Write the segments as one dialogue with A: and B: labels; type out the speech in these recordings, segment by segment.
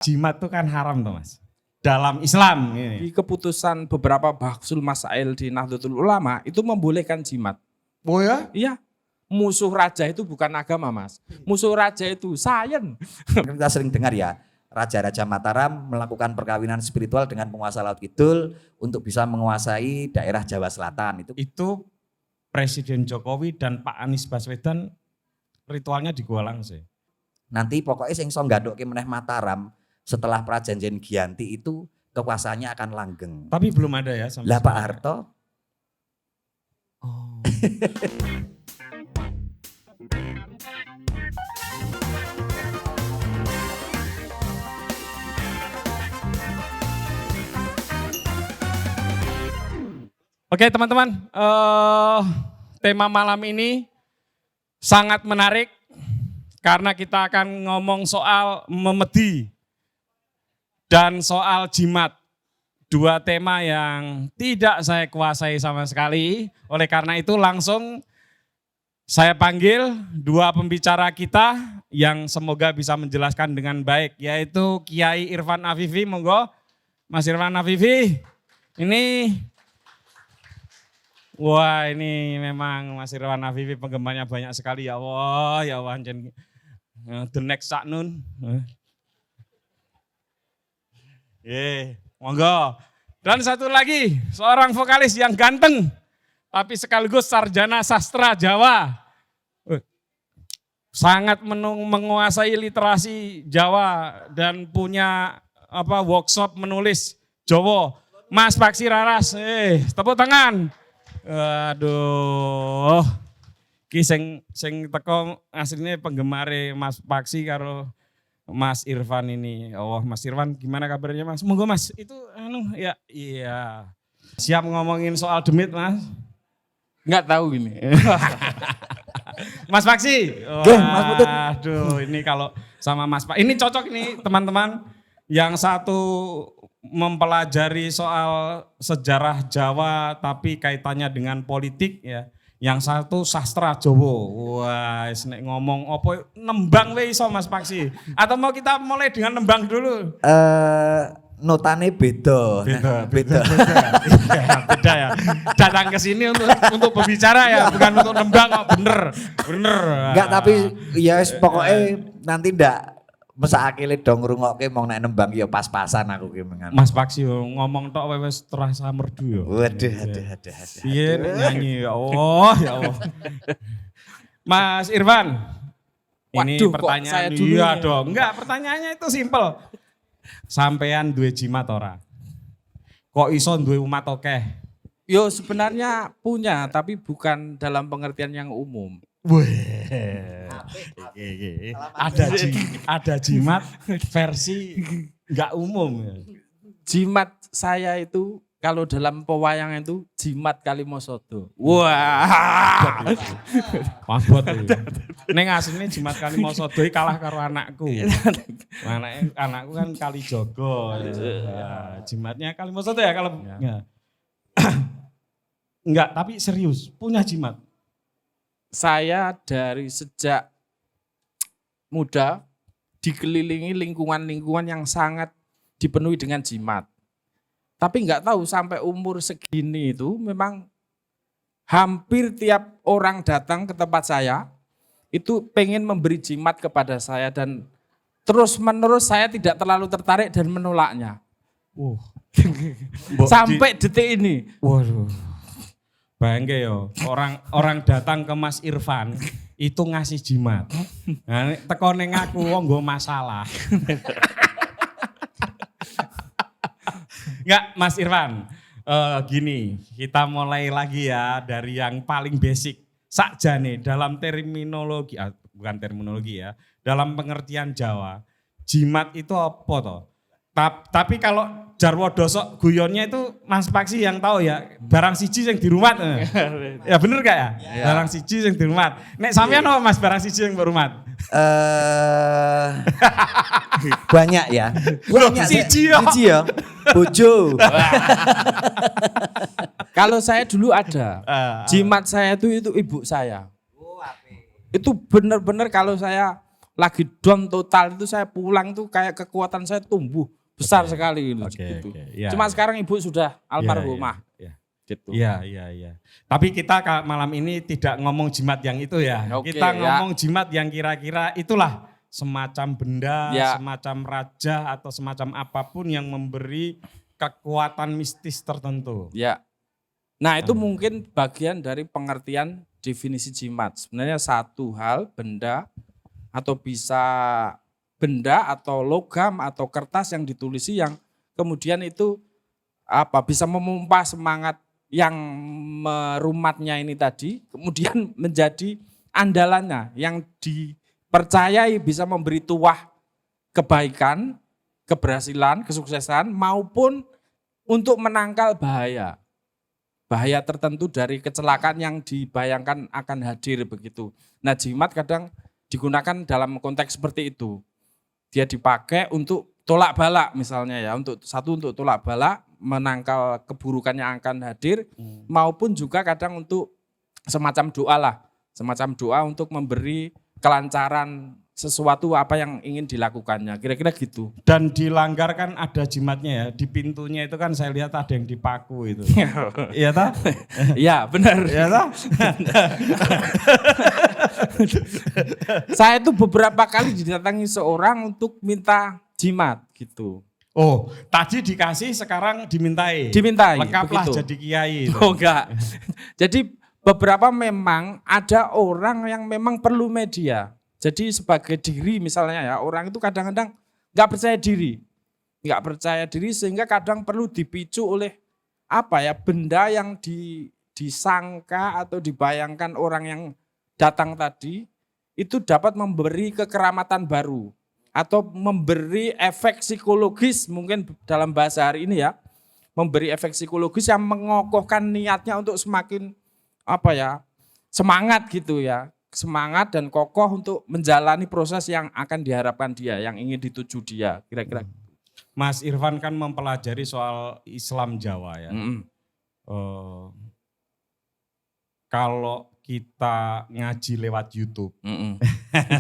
A: Jimat itu kan haram tuh Mas. Dalam Islam ini.
B: Di keputusan beberapa bahsul masail di Nahdlatul Ulama itu membolehkan jimat.
A: Oh ya?
B: Iya. Musuh raja itu bukan agama Mas. Musuh raja itu sains.
C: Kita sering dengar ya, Raja-Raja Mataram melakukan perkawinan spiritual dengan penguasa Laut Kidul untuk bisa menguasai daerah Jawa Selatan.
A: Itu Presiden Jokowi dan Pak Anies Baswedan ritualnya di Gualang sih.
C: Nanti pokoknya sing iso nggadokke meneh Mataram setelah Prajanjian Giyanti itu kekuasaannya akan langgeng.
A: Tapi belum ada ya sampai
C: Lah Pak
A: sekarang.
C: Harto.
A: Oh. Oke teman-teman, tema malam ini sangat menarik karena kita akan ngomong soal memedi dan soal jimat. Dua tema yang tidak saya kuasai sama sekali, oleh karena itu langsung saya panggil dua pembicara kita yang semoga bisa menjelaskan dengan baik, yaitu Kiai Irfan Afifi, monggo Mas Irfan Afifi. Wah ini memang Mas Irfan Afifi penggemarnya banyak sekali ya Allah, ya Allah. The next Saknun. Monggo. Dan satu lagi, seorang vokalis yang ganteng, tapi sekaligus sarjana sastra Jawa. Sangat menguasai literasi Jawa dan punya workshop menulis Jawa. Mas Paksi Raras, tepuk tangan. Aduh, ki sing teko aslinya penggemare Mas Paksi karo Mas Irfan ini. Oh, Mas Irfan gimana kabarnya Mas? Monggo Mas, itu ya iya. Siap ngomongin soal demit Mas?
B: Enggak tahu gini.
A: Mas Paksi.
C: Mas Putut.
A: Aduh, ini kalau sama Mas Pak, ini cocok nih teman-teman. Yang satu mempelajari soal sejarah Jawa tapi kaitannya dengan politik ya. Yang satu sastra Jawa. Wah, nek ngomong opo nembang we iso Mas Paksi. Atau mau kita mulai dengan nembang dulu?
C: Notane beda.
A: Beda ya. Datang ke sini untuk berbicara ya, bukan untuk nembang kok, bener.
C: Enggak, tapi ya pokoknya nanti ndak mesake le dong ngrungokke mong nek nembang ya pas-pasan aku ki mengan.
A: Mas Paksi ngomong tok wis terasa merdu ya.
C: Waduh.
A: Iya nyanyi ya Allah, ya Allah. Mas Irfan, ini
B: Waduh,
A: pertanyaan
B: kok saya dulu
A: iya
B: ya?
A: dong. Enggak, pertanyaannya itu simpel. Sampean duwe jimat ora? Kok iso duwe umat akeh?
B: Yo sebenarnya punya, tapi bukan dalam pengertian yang umum.
A: Weh. Ada jimat versi enggak umum.
B: Jimat saya itu kalau dalam pewayangan itu jimat Kalimosodo. Wah.
A: Mabot itu. Ning asline jimat Kalimosodo kalah karo anakku. Anakku kan Kalijogo. Ya, jimatnya Kalimosodo ya kalau ya. Enggak, tapi serius punya jimat.
B: Saya dari sejak muda dikelilingi lingkungan-lingkungan yang sangat dipenuhi dengan jimat. Tapi nggak tahu sampai umur segini itu memang hampir tiap orang datang ke tempat saya itu pengen memberi jimat kepada saya dan terus menerus saya tidak terlalu tertarik dan menolaknya. Sampai detik ini.
A: Waduh. Bangke yo, orang datang ke Mas Irfan itu ngasih jimat. Nah, teko ning aku wong nggo masalah. Enggak, Mas Irfan. Gini, kita mulai lagi ya dari yang paling basic. Sakjane dalam terminologi, bukan terminologi ya, dalam pengertian Jawa, jimat itu apa toh? Tapi kalau Jarwo Dosok guyonnya itu Mas Paksi yang tahu ya, barang siji yang dirumat. Ya bener gak ya? Barang siji yang dirumat. Nek sampean apa Mas barang siji yang berumat?
C: Banyak ya. Banyak
A: Siji
C: ya. Bojo.
B: Kalau saya dulu ada, jimat saya itu ibu saya. Itu benar-benar kalau saya lagi down total itu saya pulang tuh kayak kekuatan saya tumbuh besar sekali gitu.
A: Ya,
B: Cuma sekarang ibu sudah almarhumah. Gitu.
A: Iya. Tapi kita malam ini tidak ngomong jimat yang itu ya.
B: Oke,
A: Kita
B: ya.
A: ngomong jimat yang kira-kira itulah semacam benda,
B: Ya.
A: semacam raja atau semacam apapun yang memberi kekuatan mistis tertentu.
B: Ya. Nah itu mungkin bagian dari pengertian definisi jimat. Sebenarnya satu hal, benda, atau bisa benda atau logam atau kertas yang ditulisi yang kemudian itu bisa memompa semangat yang merumatnya ini tadi, kemudian menjadi andalannya yang dipercayai bisa memberi tuah kebaikan, keberhasilan, kesuksesan maupun untuk menangkal bahaya. Bahaya tertentu dari kecelakaan yang dibayangkan akan hadir begitu. Nah, jimat kadang digunakan dalam konteks seperti itu. Dia dipakai untuk tolak balak misalnya ya, untuk tolak balak, menangkal keburukan yang akan hadir, maupun juga kadang untuk semacam doa lah, semacam doa untuk memberi kelancaran sesuatu apa yang ingin dilakukannya, kira-kira gitu.
A: Dan dilanggar kan ada jimatnya ya, di pintunya itu kan saya lihat ada yang dipaku itu. Iya toh?
B: Iya benar.
A: Iya toh?
B: Saya itu beberapa kali didatangi seorang untuk minta jimat gitu.
A: Oh, tadi dikasih sekarang dimintai.
B: Dimintai.
A: Lengkaplah
B: begitu.
A: jadi kiai. Itu.
B: Oh enggak. Jadi beberapa memang ada orang yang memang perlu media. Jadi sebagai diri misalnya ya, orang itu kadang-kadang enggak percaya diri. Enggak percaya diri sehingga kadang perlu dipicu oleh benda yang disangka atau dibayangkan orang yang datang tadi itu dapat memberi kekeramatan baru. Atau memberi efek psikologis mungkin dalam bahasa hari ini ya, memberi efek psikologis yang mengokohkan niatnya untuk semakin semangat gitu ya, semangat dan kokoh untuk menjalani proses yang akan diharapkan dia, yang ingin dituju dia, kira-kira.
A: Mas Irfan kan mempelajari soal Islam Jawa ya. Kalau kita ngaji lewat YouTube,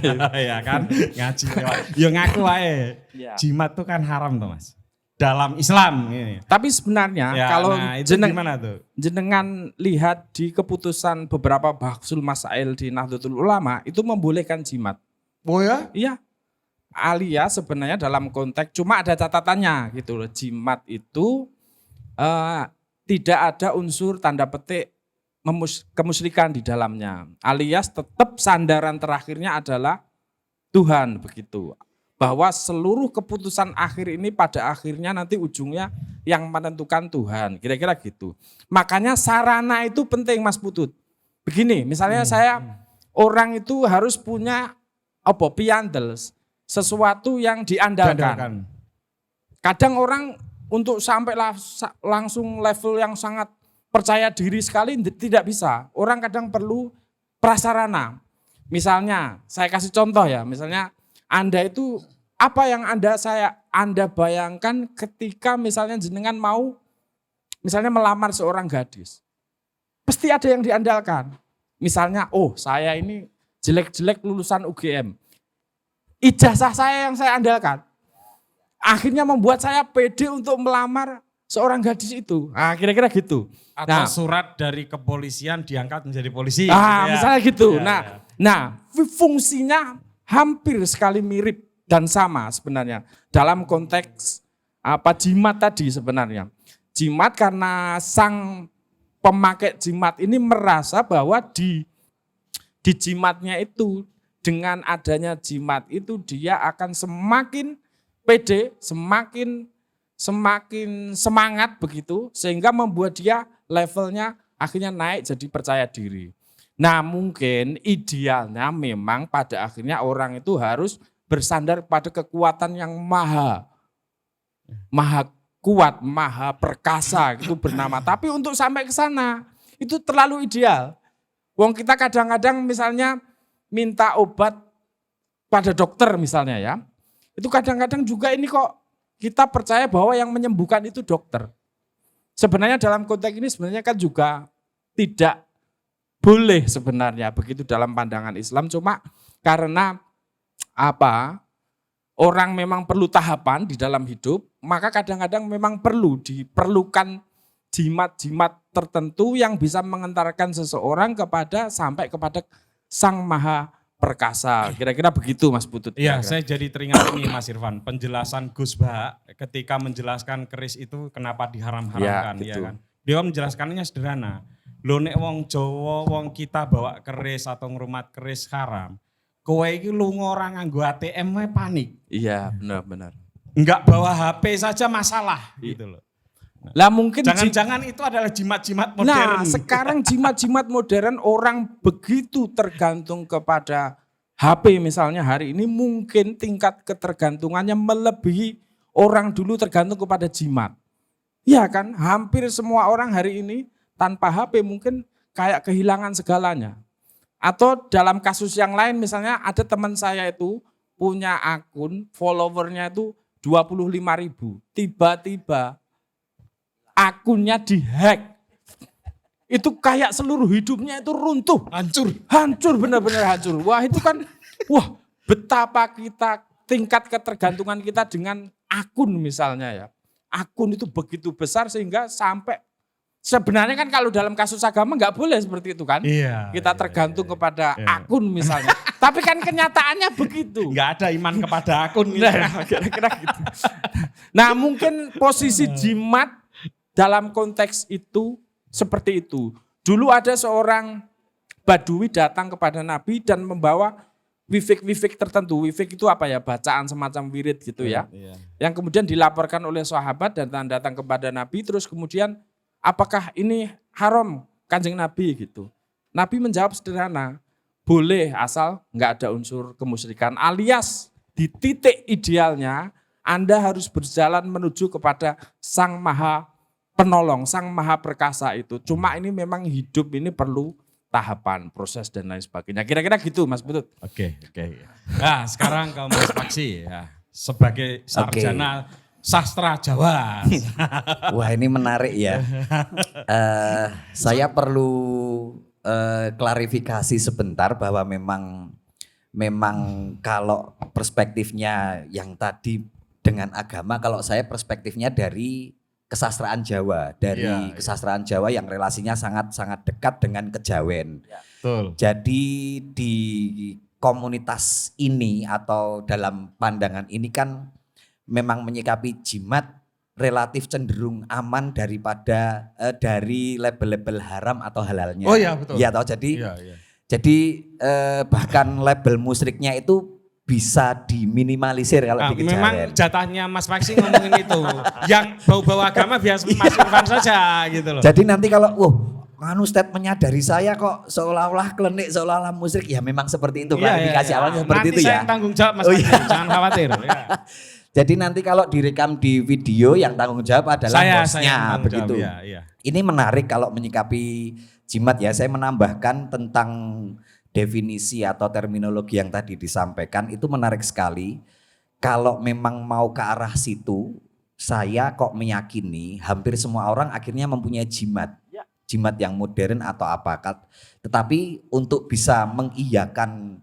A: ya kan, ngaji lewat, ya ngaku aja, jimat tuh kan haram tuh Mas, dalam Islam. Ini.
B: Tapi sebenarnya
A: ya,
B: kalau
A: gimana tuh?
B: Jenengan lihat di keputusan beberapa bahsul masail di Nahdlatul Ulama itu membolehkan jimat.
A: Oh ya?
B: Iya, alias sebenarnya dalam konteks cuma ada catatannya gitu loh, jimat itu tidak ada unsur tanda petik kemusyrikan di dalamnya, alias tetap sandaran terakhirnya adalah Tuhan begitu. Bahwa seluruh keputusan akhir ini pada akhirnya nanti ujungnya yang menentukan Tuhan, kira-kira gitu. Makanya sarana itu penting Mas Putut. Begini, misalnya orang itu harus punya piandel, sesuatu yang diandalkan. Kadang orang untuk sampai langsung level yang sangat percaya diri sekali tidak bisa. Orang kadang perlu prasarana. Misalnya, saya kasih contoh ya. Misalnya Anda itu apa yang Anda bayangkan ketika misalnya jenengan mau misalnya melamar seorang gadis. Pasti ada yang diandalkan. Misalnya, saya ini jelek-jelek lulusan UGM. Ijazah saya yang saya andalkan. Akhirnya membuat saya pede untuk melamar seorang gadis itu. Nah, kira-kira gitu.
A: Atau surat dari kepolisian diangkat menjadi polisi.
B: Gitu ya. Misalnya gitu.
A: Ya,
B: Nah, fungsinya hampir sekali mirip dan sama sebenarnya. Dalam konteks jimat tadi sebenarnya. Jimat karena sang pemakai jimat ini merasa bahwa di jimatnya itu, dengan adanya jimat itu dia akan semakin pede, semakin semangat begitu, sehingga membuat dia levelnya akhirnya naik jadi percaya diri. Nah mungkin idealnya memang pada akhirnya orang itu harus bersandar pada kekuatan yang maha kuat, maha perkasa gitu bernama. Tapi untuk sampai ke sana itu terlalu ideal. Wong kita kadang-kadang misalnya minta obat pada dokter misalnya ya, itu kadang-kadang juga ini kok kita percaya bahwa yang menyembuhkan itu dokter. Sebenarnya dalam konteks ini sebenarnya kan juga tidak boleh sebenarnya begitu dalam pandangan Islam. Cuma karena orang memang perlu tahapan di dalam hidup, maka kadang-kadang memang diperlukan jimat-jimat tertentu yang bisa mengantarkan seseorang sampai kepada Sang Maha Perkasa. Kira-kira begitu Mas Putut.
A: Iya, saya jadi teringat ini Mas Irfan, penjelasan Gus Bah ketika menjelaskan keris itu kenapa diharam-haramkan,
B: Ya,
A: ya
B: betul.
A: kan. Dia menjelaskannya sederhana. Lho nek wong Jawa, wong kita bawa keris atau ngrumat keris haram, kowe iki lunga ora nganggo ATM wae panik.
B: Iya, benar-benar.
A: Enggak bawa HP saja masalah gitu loh.
B: Lah mungkin
A: Jangan-jangan itu adalah jimat-jimat modern.
B: Nah, sekarang jimat-jimat modern orang begitu tergantung kepada HP misalnya hari ini mungkin tingkat ketergantungannya melebihi orang dulu tergantung kepada jimat. Iya kan? Hampir semua orang hari ini tanpa HP mungkin kayak kehilangan segalanya. Atau dalam kasus yang lain misalnya ada teman saya itu punya akun followernya itu 25.000. Tiba-tiba akunnya dihack. Itu kayak seluruh hidupnya itu runtuh. Hancur, benar-benar hancur. Wah itu kan, betapa tingkat ketergantungan kita dengan akun misalnya ya. Akun itu begitu besar sehingga sampai, sebenarnya kan kalau dalam kasus agama nggak boleh seperti itu kan.
A: Iya.
B: Kita tergantung kepada akun misalnya. Tapi kan kenyataannya begitu.
A: Enggak ada iman kepada akun gitu.
B: Nah, kira-kira gitu. Nah mungkin posisi jimat dalam konteks itu seperti itu. Dulu ada seorang Badui datang kepada Nabi dan membawa wifik-wifik tertentu. Wifik itu apa ya? Bacaan semacam wirid gitu ya.
A: Iya.
B: Yang kemudian dilaporkan oleh sahabat dan datang kepada Nabi. Terus kemudian apakah ini haram Kanjeng Nabi gitu. Nabi menjawab sederhana. Boleh asal nggak ada unsur kemusyrikan. Alias di titik idealnya Anda harus berjalan menuju kepada Sang Maha Penolong, Sang Maha Perkasa itu. Cuma ini memang hidup ini perlu tahapan, proses dan lain sebagainya. Kira-kira gitu Mas Putut.
A: Oke. Nah sekarang ke Mas Paksi ya. Sebagai sarjana sastra Jawa.
C: Wah ini menarik ya. Saya perlu klarifikasi sebentar bahwa memang kalau perspektifnya yang tadi dengan agama, kalau saya perspektifnya dari kesastraan Jawa, kesastraan Jawa yang relasinya sangat dekat dengan kejawen.
A: Betul.
C: Jadi di komunitas ini atau dalam pandangan ini kan memang menyikapi jimat relatif cenderung aman daripada dari label-label haram atau halalnya.
A: Oh iya betul.
C: Iya toh, jadi bahkan label musyriknya itu bisa diminimalisir kalau di kejawen.
A: Memang jatahnya Mas Paksi ngomongin itu. Yang bau-bau agama biasa Mas Irfan saja gitu loh.
C: Jadi nanti kalau statementnya dari saya kok seolah-olah klenik, seolah-olah musyrik, ya memang seperti itu. Klarifikasi awalnya seperti
A: nanti
C: itu ya.
A: Nanti saya yang tanggung jawab Mas Paksi, jangan khawatir. Ya.
C: Jadi nanti kalau direkam di video yang tanggung jawab adalah hostnya begitu.
A: Ya.
C: Ini menarik kalau menyikapi jimat ya. Saya menambahkan tentang definisi atau terminologi yang tadi disampaikan itu menarik sekali. Kalau memang mau ke arah situ, saya kok meyakini hampir semua orang akhirnya mempunyai jimat. Jimat yang modern atau apa. Tetapi untuk bisa mengiyakan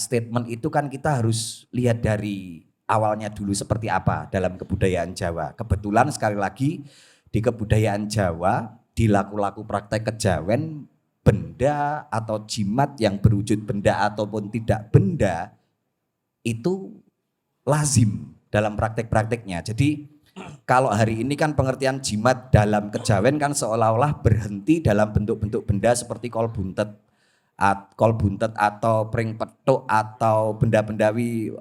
C: statement itu kan kita harus lihat dari awalnya dulu seperti apa dalam kebudayaan Jawa. Kebetulan sekali lagi di kebudayaan Jawa, di laku-laku praktek kejawen, benda atau jimat yang berwujud benda ataupun tidak benda itu lazim dalam praktek-prakteknya. Jadi kalau hari ini kan pengertian jimat dalam kejawen kan seolah-olah berhenti dalam bentuk-bentuk benda seperti kol buntet atau pring petuk atau benda-bendawi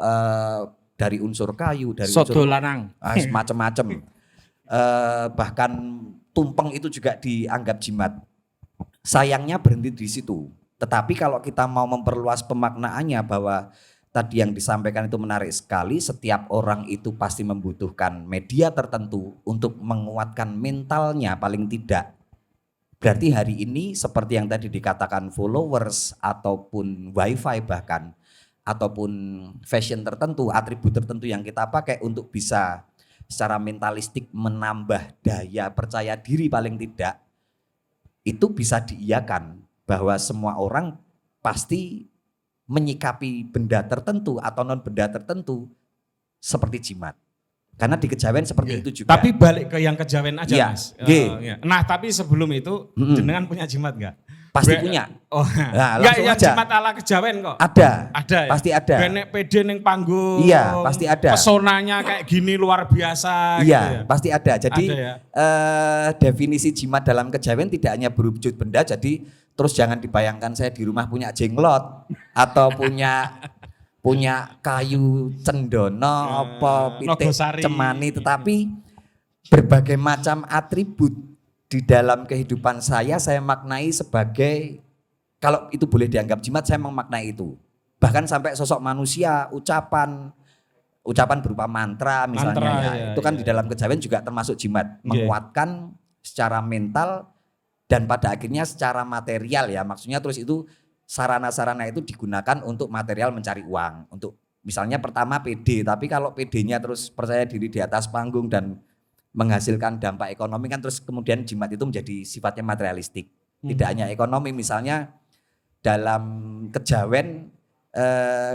C: dari unsur kayu, dari
B: Soto
C: unsur
B: lanang.
C: macam-macam. Bahkan tumpeng itu juga dianggap jimat. Sayangnya berhenti di situ. Tetapi kalau kita mau memperluas pemaknaannya bahwa tadi yang disampaikan itu menarik sekali, setiap orang itu pasti membutuhkan media tertentu untuk menguatkan mentalnya paling tidak. Berarti hari ini seperti yang tadi dikatakan followers ataupun wifi bahkan, ataupun fashion tertentu, atribut tertentu yang kita pakai untuk bisa secara mentalistik menambah daya percaya diri paling tidak, itu bisa diiyakan bahwa semua orang pasti menyikapi benda tertentu atau non benda tertentu seperti jimat. Karena di kejawen seperti itu juga.
A: Tapi balik ke yang kejawen aja
C: Iya,
A: Mas.
C: nggih.
A: Iya. Nah tapi sebelum itu jenengan punya jimat enggak?
C: Pasti punya.
A: Oh,
C: Nah,
A: enggak
C: langsung
A: yang
C: aja.
A: jimat ala kejawen kok.
C: Ada.
A: Ada ya?
C: Pasti ada.
A: Benek pede ning panggung.
C: Iya, pasti ada.
A: Pesonanya kayak gini luar biasa gitu
C: Iya,
A: ya.
C: pasti ada. Jadi
A: Ada ya?
C: definisi jimat dalam kejawen tidak hanya berwujud benda. Jadi terus jangan dibayangkan saya di rumah punya jenglot atau punya kayu cendono, apa pitik
A: Nogosari.
C: cemani, tetapi berbagai macam atribut di dalam kehidupan saya maknai sebagai, kalau itu boleh dianggap jimat, saya memaknai itu. Bahkan sampai sosok manusia, ucapan berupa mantra misalnya,
A: Mantra,
C: ya,
A: ya,
C: itu kan
A: ya.
C: di dalam kejawen juga termasuk jimat, menguatkan secara mental dan pada akhirnya secara material ya, maksudnya terus itu sarana-sarana itu digunakan untuk material mencari uang, untuk misalnya pertama PD, tapi kalau PD-nya terus percaya diri di atas panggung dan menghasilkan dampak ekonomi kan, terus kemudian jimat itu menjadi sifatnya materialistik. Tidak hanya ekonomi, misalnya dalam kejawen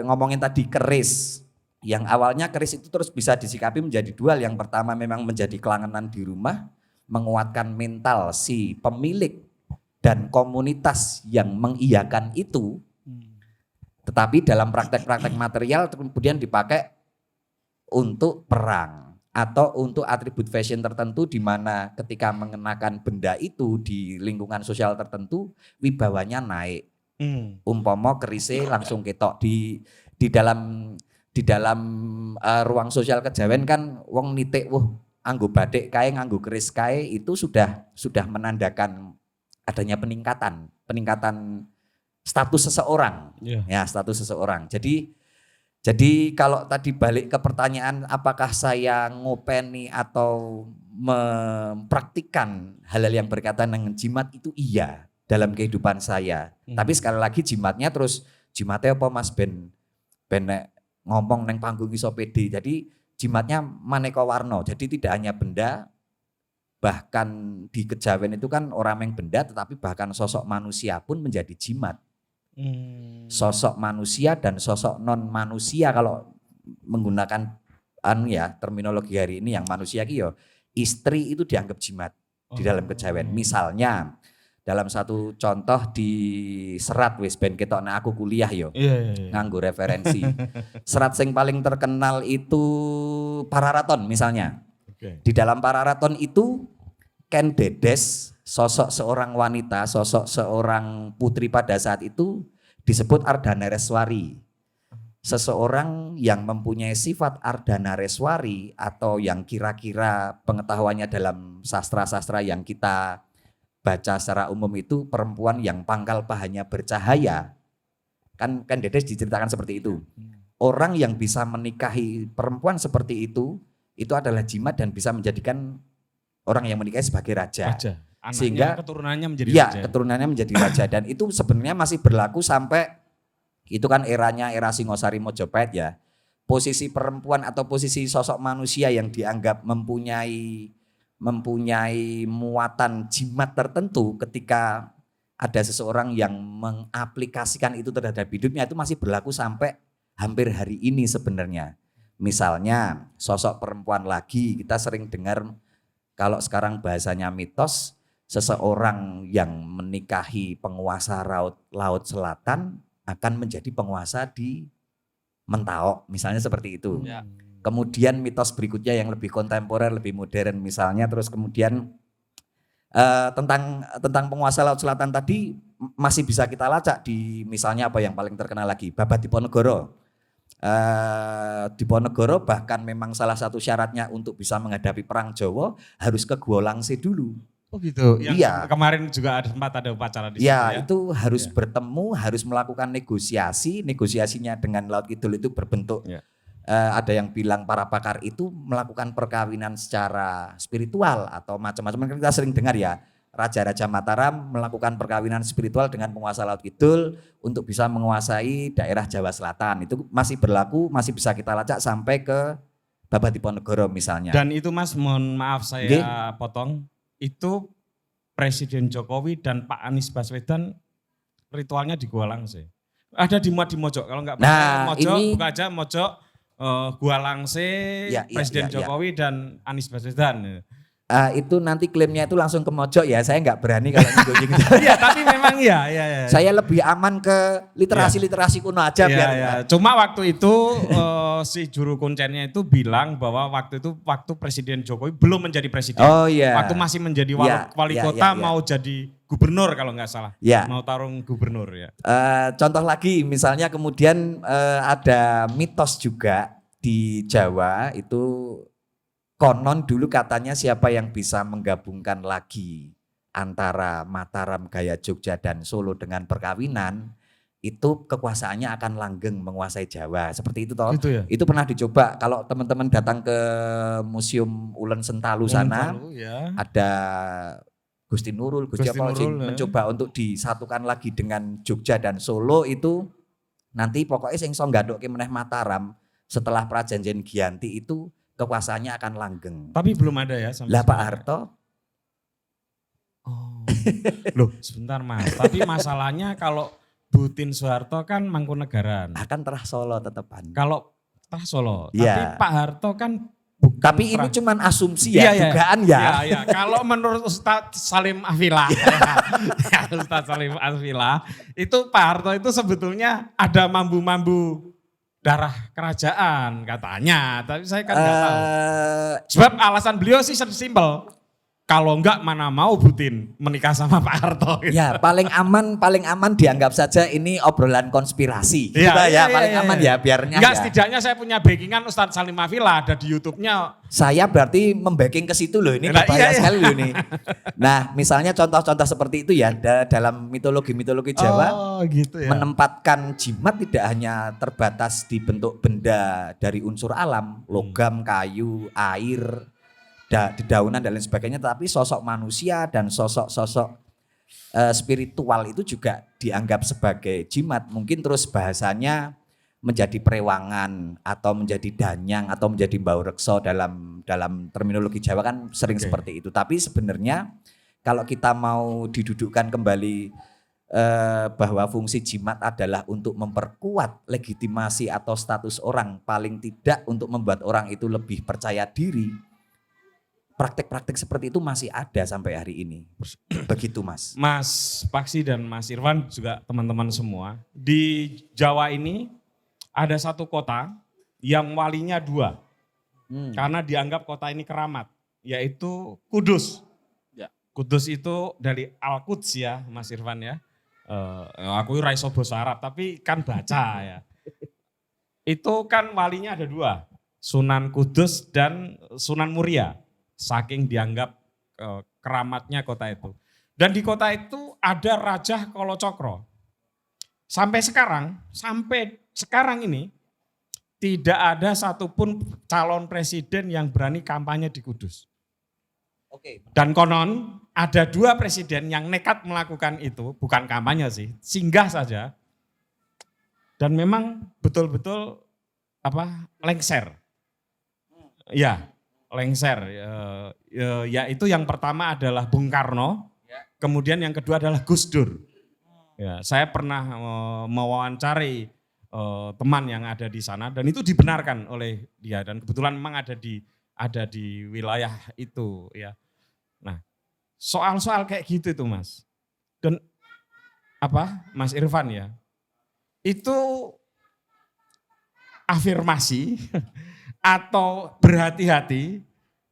C: ngomongin tadi keris, yang awalnya keris itu terus bisa disikapi menjadi dual. Yang pertama memang menjadi kelangenan di rumah, menguatkan mental si pemilik dan komunitas yang mengiyakan itu. Tetapi dalam praktek-praktek material kemudian dipakai untuk perang atau untuk atribut fashion tertentu, di mana ketika mengenakan benda itu di lingkungan sosial tertentu wibawanya naik. Umpama kerise langsung ketok di dalam ruang sosial kejawen kan wong nitik nganggo batik kae, nganggo keris kae, itu sudah menandakan adanya peningkatan status seseorang. Ya, status seseorang. Jadi kalau tadi balik ke pertanyaan apakah saya ngopeni atau mempraktikkan hal-hal yang berkaitan dengan jimat, itu iya dalam kehidupan saya. Tapi sekali lagi jimatnya apa Mas Ben nek ngomong neng panggung iso pede. Jadi jimatnya maneka warna. Jadi tidak hanya benda, bahkan di kejawen itu kan orang yang benda, tetapi bahkan sosok manusia pun menjadi jimat. Sosok manusia dan sosok non manusia, kalau menggunakan terminologi hari ini yang manusia istri itu dianggap jimat di dalam kejawen. Misalnya dalam satu contoh di serat wis ben ketokne aku kuliah nganggo referensi. Serat sing paling terkenal itu Pararaton misalnya. Di dalam Pararaton itu Ken Dedes, sosok seorang wanita, sosok seorang putri pada saat itu disebut Ardhanareswari. Seseorang yang mempunyai sifat Ardhanareswari atau yang kira-kira pengetahuannya dalam sastra-sastra yang kita baca secara umum itu perempuan yang pangkal pahanya bercahaya. Kan Dedes diceritakan seperti itu. Orang yang bisa menikahi perempuan seperti itu adalah jimat dan bisa menjadikan orang yang menikahi sebagai raja.
A: Anaknya,
C: sehingga
A: keturunannya menjadi raja.
C: Keturunannya menjadi raja, dan itu sebenarnya masih berlaku sampai itu kan era Singosari Mojopahit ya. Posisi perempuan atau posisi sosok manusia yang dianggap mempunyai muatan jimat tertentu, ketika ada seseorang yang mengaplikasikan itu terhadap hidupnya, itu masih berlaku sampai hampir hari ini sebenarnya. Misalnya sosok perempuan lagi, kita sering dengar kalau sekarang bahasanya mitos, seseorang yang menikahi penguasa laut selatan akan menjadi penguasa di Mentawai, misalnya seperti itu.
B: Ya.
C: Kemudian mitos berikutnya yang lebih kontemporer, lebih modern misalnya, terus kemudian tentang penguasa laut selatan tadi masih bisa kita lacak di misalnya apa yang paling terkenal lagi, Babat Diponegoro. Diponegoro bahkan memang salah satu syaratnya untuk bisa menghadapi perang Jawa harus ke Guwa Langse dulu.
A: Oh gitu.
C: Iya.
A: Kemarin juga ada upacara di situ
C: Ya,
A: ya.
C: itu harus bertemu, harus melakukan negosiasinya dengan Laut Kidul itu berbentuk. Ada yang bilang para pakar itu melakukan perkawinan secara spiritual atau macam-macam. Kita sering dengar ya, Raja-Raja Mataram melakukan perkawinan spiritual dengan penguasa Laut Kidul untuk bisa menguasai daerah Jawa Selatan. Itu masih berlaku, masih bisa kita lacak sampai ke Babat Diponegoro misalnya.
A: Dan itu Mas, mohon maaf saya potong, itu Presiden Jokowi dan Pak Anies Baswedan ritualnya di Guwa Langse. Ada di Mojok. Kalau nggak
C: Nah,
A: Mojok,
C: ini-
A: buka aja Mojok, Gua Langse,
C: Ya,
A: Presiden
C: ya.
A: Jokowi dan Anies Baswedan.
C: Itu nanti klaimnya itu langsung ke Mojok ya, saya nggak berani kalau nyinggung.
A: Iya, tapi memang iya.
C: Saya lebih aman ke literasi kuno aja
A: Iya,
C: biar.
A: iya. Cuma waktu itu si juru kuncennya itu bilang bahwa waktu itu Presiden Jokowi belum menjadi presiden.
C: Oh iya.
A: Waktu masih menjadi wali
C: Iya,
A: kota
C: iya.
A: mau jadi gubernur kalau nggak salah.
C: Ya.
A: Mau tarung gubernur ya.
C: Contoh lagi, misalnya kemudian ada mitos juga di Jawa itu konon dulu katanya siapa yang bisa menggabungkan lagi antara Mataram, Gaya Jogja dan Solo dengan perkawinan itu kekuasaannya akan langgeng menguasai Jawa. Seperti itu toh.
A: Gitu ya.
C: Itu pernah dicoba kalau teman-teman datang ke Museum Ulen Sentalu sana.
A: Lalu, ya.
C: Ada Gusti Nurul, Gusti
A: Gusti
C: apa
A: Nurul, ya.
C: mencoba untuk disatukan lagi dengan Jogja dan Solo itu nanti pokoknya sing iso nggadokke meneh Mataram setelah Prajanjian Giyanti itu kekuasaannya akan langgeng.
A: Tapi belum ada ya sampai
C: Lah Pak
A: sekarang.
C: Harto
A: Oh. Loh, sebentar Mas. Tapi masalahnya kalau Butin Soeharto kan Mangkunegaran.
C: akan terah Solo tetepan.
A: Kalau Trah Solo.
C: Iya.
A: Tapi Pak Harto kan bukan
C: Tapi ini
A: Trah-
C: cuman asumsi ya, dugaan ya.
A: Iya. Kalau menurut Ustadz Salim Afila, ya, Ustadz Salim Afila, itu Pak Harto itu sebetulnya ada mambu-mambu darah kerajaan katanya. Tapi saya kan nggak tahu. Sebab alasan beliau sih simpel. Kalau enggak mana mau Butin menikah sama Pak Harto. Gitu.
C: Ya paling aman dianggap saja ini obrolan konspirasi.
A: Iya,
C: Gitu
A: iya,
C: ya paling
A: iya,
C: aman
A: iya.
C: ya biarnya.
A: Enggak,
C: ya.
A: setidaknya saya punya backingan Ustadz Salim Afila ada di YouTube-nya.
C: Saya berarti membacking ke situ loh, ini
A: Nah,
C: berbahaya
A: iya.
C: sekali loh ini. Nah misalnya contoh-contoh seperti itu ya dalam mitologi Jawa
A: Oh gitu ya.
C: menempatkan jimat tidak hanya terbatas di bentuk benda dari unsur alam, logam, kayu, air, dedaunan dan lain sebagainya, tapi sosok manusia dan sosok-sosok spiritual itu juga dianggap sebagai jimat. Mungkin terus bahasanya menjadi prewangan atau menjadi danyang atau menjadi mbau reksa dalam terminologi Jawa kan sering
A: Oke.
C: seperti itu. Tapi sebenarnya kalau kita mau didudukkan kembali bahwa fungsi jimat adalah untuk memperkuat legitimasi atau status orang, paling tidak untuk membuat orang itu lebih percaya diri. Praktek-praktek seperti itu masih ada sampai hari ini. Begitu Mas.
A: Mas Paksi dan Mas Irfan juga teman-teman semua. Di Jawa ini ada satu kota yang walinya 2. Karena dianggap kota ini keramat. Yaitu Kudus.
B: Ya.
A: Kudus itu dari Al-Quds ya Mas Irfan ya. Aku raiso bahasa Arab tapi kan baca ya. Itu kan walinya ada 2. Sunan Kudus dan Sunan Muria. Saking dianggap keramatnya kota itu. Dan di kota itu ada Raja Kolocokro. Sampai sekarang ini tidak ada satupun calon presiden yang berani kampanye di Kudus.
C: Oke.
A: Dan konon ada 2 presiden yang nekat melakukan itu, bukan kampanye sih, singgah saja. Dan memang betul-betul lengser. Ya. Lengser, yaitu yang pertama adalah Bung Karno, kemudian yang kedua adalah Gus Dur. Ya, saya pernah mewawancari teman yang ada di sana dan itu dibenarkan oleh dia dan kebetulan memang ada di wilayah itu ya. Nah, soal-soal kayak gitu itu Mas. Dan Mas Irfan ya, itu afirmasi atau berhati-hati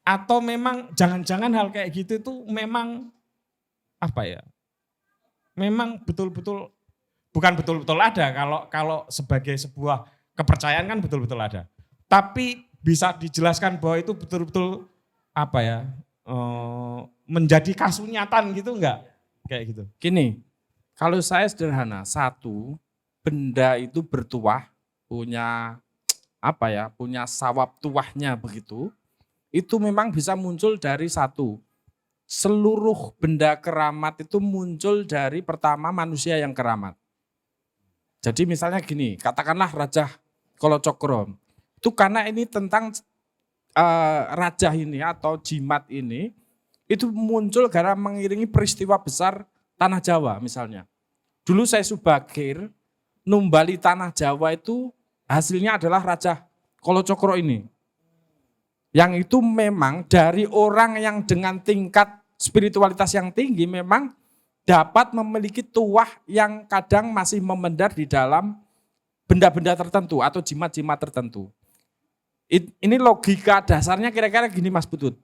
A: atau memang jangan-jangan hal kayak gitu itu memang memang betul-betul bukan betul-betul ada kalau sebagai sebuah kepercayaan kan betul-betul ada. Tapi bisa dijelaskan bahwa itu betul-betul menjadi kasunyatan gitu enggak? Kayak gitu.
B: Gini, kalau saya sederhana, satu, benda itu bertuah, punya punya sawab tuahnya begitu, itu memang bisa muncul dari satu. Seluruh benda keramat itu muncul dari pertama manusia yang keramat. Jadi misalnya gini, katakanlah Raja Kolocokro, itu karena ini tentang raja ini atau jimat ini, itu muncul karena mengiringi peristiwa besar Tanah Jawa misalnya. Dulu saya Subakir, numbali tanah Jawa itu hasilnya adalah Raja Kolocokro ini. Yang itu memang dari orang yang dengan tingkat spiritualitas yang tinggi memang dapat memiliki tuah yang kadang masih memendar di dalam benda-benda tertentu atau jimat-jimat tertentu. Ini logika dasarnya kira-kira gini Mas Putut.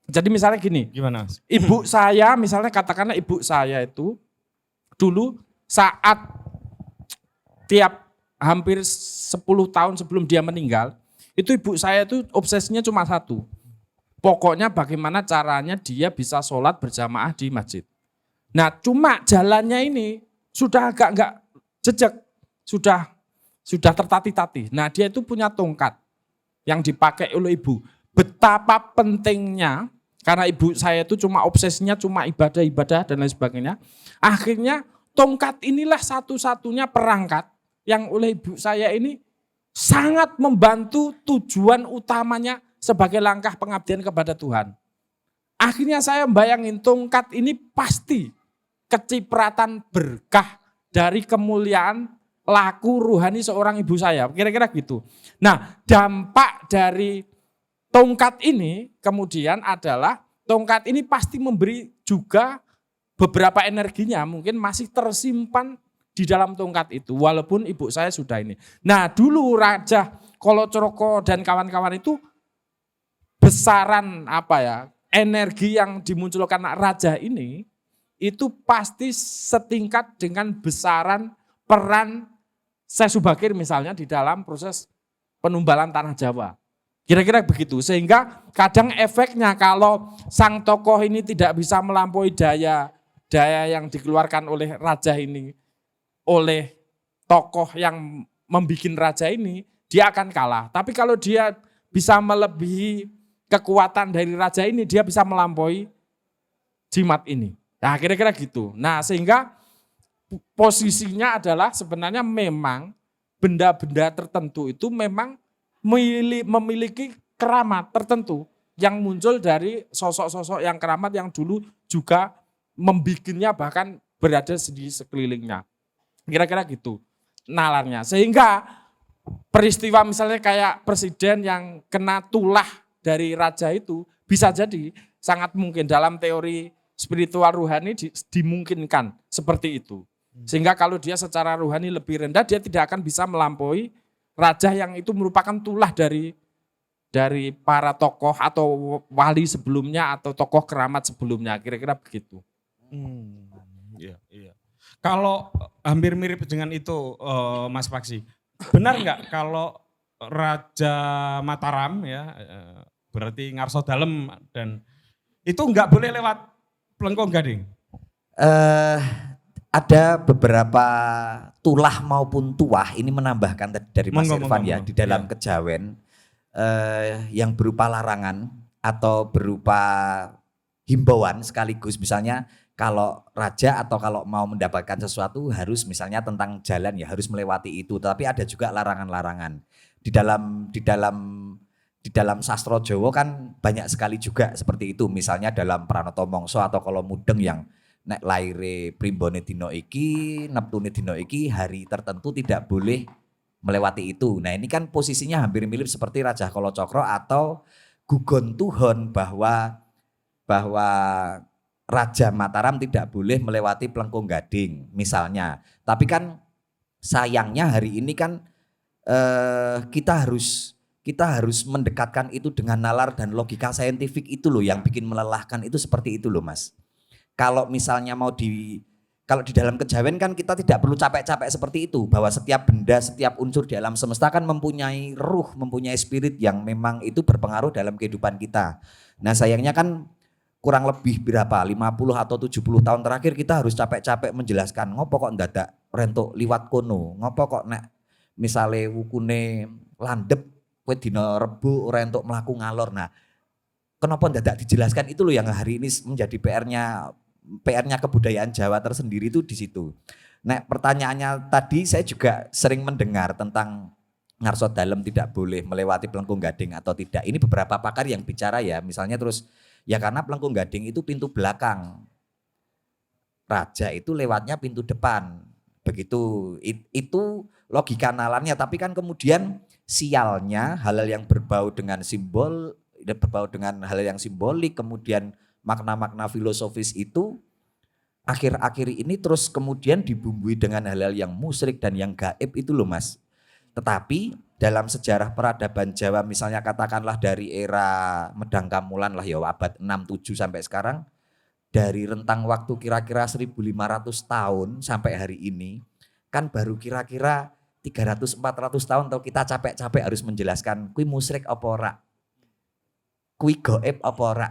B: Jadi misalnya gini,
A: Gimana?
B: ibu saya misalnya katakanlah ibu saya itu dulu saat tiap hampir 10 tahun sebelum dia meninggal, itu ibu saya itu obsesinya cuma satu. Pokoknya bagaimana caranya dia bisa sholat berjamaah di masjid. Nah cuma jalannya ini sudah agak enggak jejak, sudah tertatih-tatih. Nah dia itu punya tongkat yang dipakai oleh ibu. Betapa pentingnya, karena ibu saya itu cuma obsesinya cuma ibadah-ibadah dan lain sebagainya. Akhirnya tongkat inilah satu-satunya perangkat yang oleh ibu saya ini sangat membantu tujuan utamanya sebagai langkah pengabdian kepada Tuhan. Akhirnya saya membayangin tongkat ini pasti kecipratan berkah dari kemuliaan laku rohani seorang ibu saya. Kira-kira gitu. Nah dampak dari tongkat ini kemudian adalah tongkat ini pasti memberi juga beberapa energinya mungkin masih tersimpan di dalam tongkat itu walaupun ibu saya sudah ini. Nah dulu Raja Kolocokro dan kawan-kawan itu besaran energi yang dimunculkan raja ini itu pasti setingkat dengan besaran peran Syekh Subakir misalnya di dalam proses penumbalan tanah Jawa. Kira-kira begitu, sehingga kadang efeknya kalau sang tokoh ini tidak bisa melampaui daya yang dikeluarkan oleh raja ini, oleh tokoh yang membikin raja ini, dia akan kalah. Tapi kalau dia bisa melebihi kekuatan dari raja ini, dia bisa melampaui jimat ini. Nah kira-kira gitu. Nah sehingga posisinya adalah sebenarnya memang benda-benda tertentu itu memang memiliki keramat tertentu yang muncul dari sosok-sosok yang keramat yang dulu juga membikinnya bahkan berada di sekelilingnya. Kira-kira gitu nalarnya. Sehingga peristiwa misalnya kayak presiden yang kena tulah dari raja itu bisa jadi sangat mungkin dalam teori spiritual rohani dimungkinkan seperti itu. Sehingga kalau dia secara rohani lebih rendah dia tidak akan bisa melampaui raja yang itu merupakan tulah dari para tokoh atau wali sebelumnya atau tokoh keramat sebelumnya, kira-kira begitu.
A: Iya, iya. Kalau hampir mirip dengan itu Mas Paksi, benar nggak kalau Raja Mataram ya berarti Ngarso Dalem dan itu nggak boleh lewat Plengkong Gading?
C: Ada beberapa tulah maupun tuah ini menambahkan tadi dari Mas Irfan ya di dalam kejawen yang berupa larangan atau berupa himbauan sekaligus misalnya kalau raja atau kalau mau mendapatkan sesuatu harus misalnya tentang jalan ya harus melewati itu, tapi ada juga larangan-larangan di dalam sastra Jawa kan banyak sekali juga seperti itu, misalnya dalam Pranoto Mongso atau kalau mudeng yang nek laire primbone dina iki, neptune dina iki, hari tertentu tidak boleh melewati itu. Nah ini kan posisinya hampir mirip seperti Raja Kolocokro atau Gugon Tuhon bahwa Raja Mataram tidak boleh melewati Plengkong Gading misalnya. Tapi kan sayangnya hari ini kan kita harus mendekatkan itu dengan nalar dan logika saintifik itu loh yang bikin melelahkan itu seperti itu loh Mas. Kalau misalnya kalau di dalam kejawen kan kita tidak perlu capek-capek seperti itu, bahwa setiap benda, setiap unsur di alam semesta kan mempunyai ruh, mempunyai spirit yang memang itu berpengaruh dalam kehidupan kita. Nah sayangnya kan kurang lebih berapa 50 atau 70 tahun terakhir kita harus capek-capek menjelaskan ngopo kok ndadak rentuk liwat kono, ngopo kok nek misale wukune landep kowe dina Rebo ora entuk mlaku ngalor. Nah kenapa ndadak dijelaskan itu loh yang hari ini menjadi PR-nya kebudayaan Jawa tersendiri itu di situ. Nah pertanyaannya tadi saya juga sering mendengar tentang Ngarso Dalem tidak boleh melewati Plengkong Gading atau tidak. Ini beberapa pakar yang bicara ya, misalnya terus ya karena Plengkong Gading itu pintu belakang. Raja itu lewatnya pintu depan. Begitu, itu logika nalarnya. Tapi kan kemudian sialnya hal-hal yang berbau dengan simbol, berbau dengan hal yang simbolik, kemudian makna-makna filosofis itu akhir-akhir ini terus kemudian dibumbui dengan hal-hal yang musyrik dan yang gaib itu loh Mas. Tetapi dalam sejarah peradaban Jawa misalnya katakanlah dari era Medang Kamulan lah ya abad 6-7 sampai sekarang, dari rentang waktu kira-kira 1.500 tahun sampai hari ini kan baru kira-kira 300-400 tahun atau kita capek-capek harus menjelaskan kui musyrik apa ora, kui gaib apa ora.